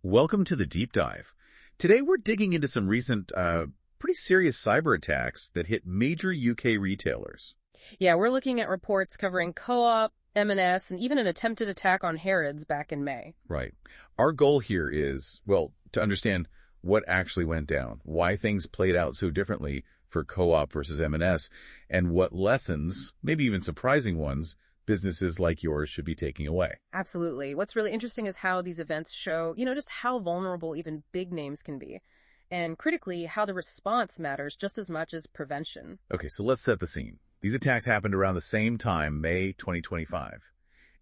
Welcome to the Deep Dive. Today we're digging into some recent, pretty serious cyber attacks that hit major UK retailers. Yeah, we're looking at reports covering Co-op, M&S, and even an attempted attack on Harrods back in May. Right. Our goal here is, well, to understand what actually went down, why things played out so differently for Co-op versus M&S, and what lessons, maybe even surprising ones, businesses like yours should be taking away. Absolutely. What's really interesting is how these events show, just how vulnerable even big names can be. And critically, how the response matters just as much as prevention. Okay, so let's set the scene. These attacks happened around the same time, May 2025.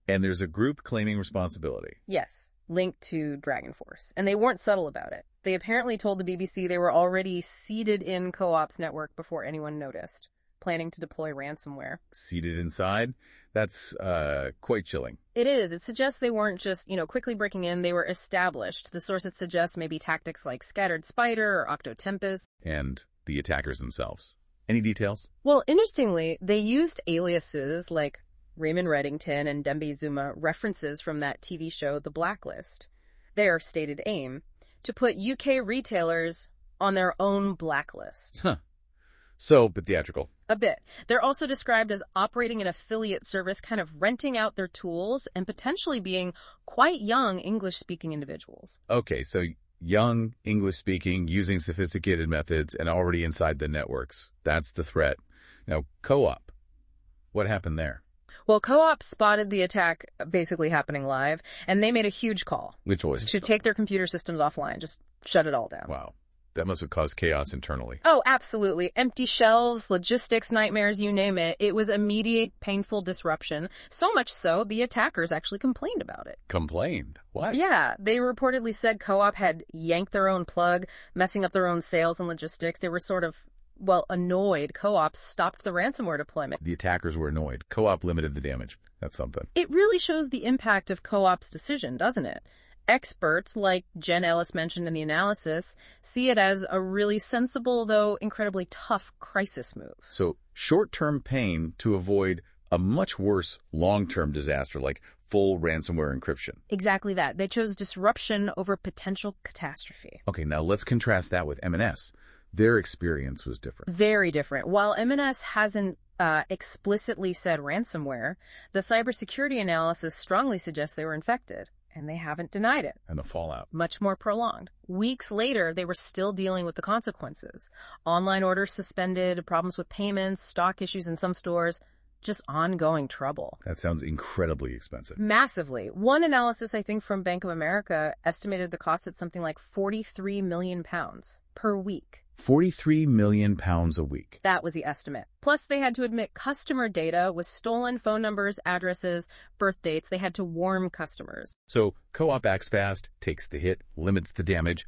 And there's a group claiming responsibility. Yes, linked to Dragon Force. And they weren't subtle about it. They apparently told the BBC they were already seeded in Co-op's network before anyone noticed, planning to deploy ransomware. Seated inside? That's quite chilling. It is. It suggests they weren't just, quickly breaking in. They were established. The sources suggest maybe tactics like Scattered Spider or Octotempest. And the attackers themselves. Any details? Well, interestingly, they used aliases like Raymond Reddington and Dembe Zuma, references from that TV show The Blacklist. Their stated aim, to put UK retailers on their own blacklist. Huh. So, but theatrical. A bit. They're also described as operating an affiliate service, kind of renting out their tools and potentially being quite young English-speaking individuals. Okay, so young, English-speaking, using sophisticated methods, and already inside the networks. That's the threat. Now, Co-op. What happened there? Well, Co-op spotted the attack basically happening live, and they made a huge call. Which was? To take their computer systems offline, just shut it all down. Wow. That must have caused chaos internally. Oh, absolutely. Empty shelves, logistics nightmares, you name it. It was immediate, painful disruption. So much so, the attackers actually complained about it. Complained? What? Yeah, they reportedly said Co-op had yanked their own plug, messing up their own sales and logistics. They were sort of, annoyed. Co-op stopped the ransomware deployment. The attackers were annoyed. Co-op limited the damage. That's something. It really shows the impact of Co-op's decision, doesn't it? Experts, like Jen Ellis mentioned in the analysis, see it as a really sensible, though incredibly tough crisis move. So, short-term pain to avoid a much worse long-term disaster like full ransomware encryption. Exactly that. They chose disruption over potential catastrophe. Okay, now let's contrast that with M&S. Their experience was different. Very different. While M&S hasn't explicitly said ransomware, the cybersecurity analysis strongly suggests they were infected. And they haven't denied it. And the fallout. Much more prolonged. Weeks later, they were still dealing with the consequences. Online orders suspended, problems with payments, stock issues in some stores, just ongoing trouble. That sounds incredibly expensive. Massively. One analysis, I think, from Bank of America estimated the cost at something like £43 million per week. £43 million a week. That was the estimate. Plus, they had to admit customer data was stolen, phone numbers, addresses, birth dates. They had to warn customers. So, Co-op acts fast, takes the hit, limits the damage.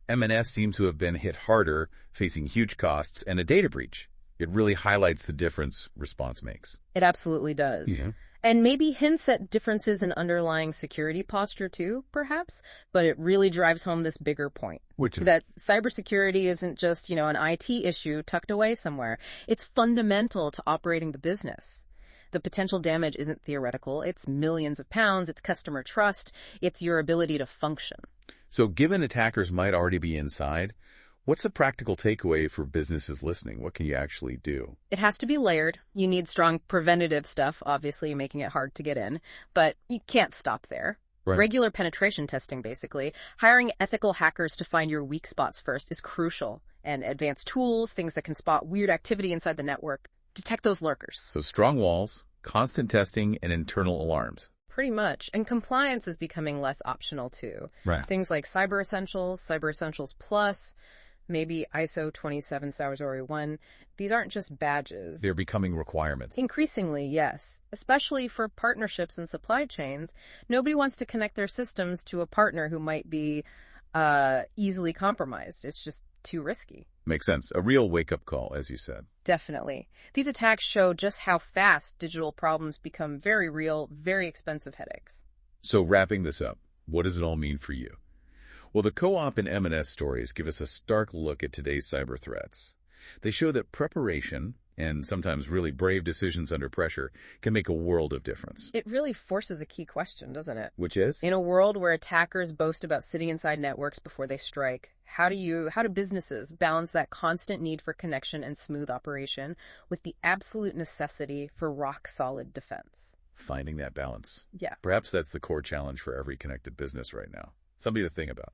M&S seems to have been hit harder, facing huge costs and a data breach. It really highlights the difference response makes. It absolutely does. Yeah. And maybe hints at differences in underlying security posture too, perhaps, but it really drives home this bigger point. That cybersecurity isn't just, an IT issue tucked away somewhere. It's fundamental to operating the business. The potential damage isn't theoretical. It's millions of pounds. It's customer trust. It's your ability to function. So given attackers might already be inside, what's the practical takeaway for businesses listening? What can you actually do? It has to be layered. You need strong preventative stuff, obviously making it hard to get in, but you can't stop there. Right. Regular penetration testing, basically. Hiring ethical hackers to find your weak spots first is crucial. And advanced tools, things that can spot weird activity inside the network, detect those lurkers. So strong walls, constant testing, and internal alarms. Pretty much. And compliance is becoming less optional, too. Right. Things like Cyber Essentials Plus, maybe ISO 27001. These aren't just badges. They're becoming requirements. Increasingly, yes. Especially for partnerships and supply chains. Nobody wants to connect their systems to a partner who might be easily compromised. It's just too risky. Makes sense. A real wake-up call, as you said. Definitely. These attacks show just how fast digital problems become very real, very expensive headaches. So wrapping this up, what does it all mean for you? Well, the Co-op and M&S stories give us a stark look at today's cyber threats. They show that preparation, and sometimes really brave decisions under pressure can make a world of difference. It really forces a key question, doesn't it? Which is? In a world where attackers boast about sitting inside networks before they strike, how do businesses balance that constant need for connection and smooth operation with the absolute necessity for rock-solid defense? Finding that balance. Yeah. Perhaps that's the core challenge for every connected business right now. Something to think about.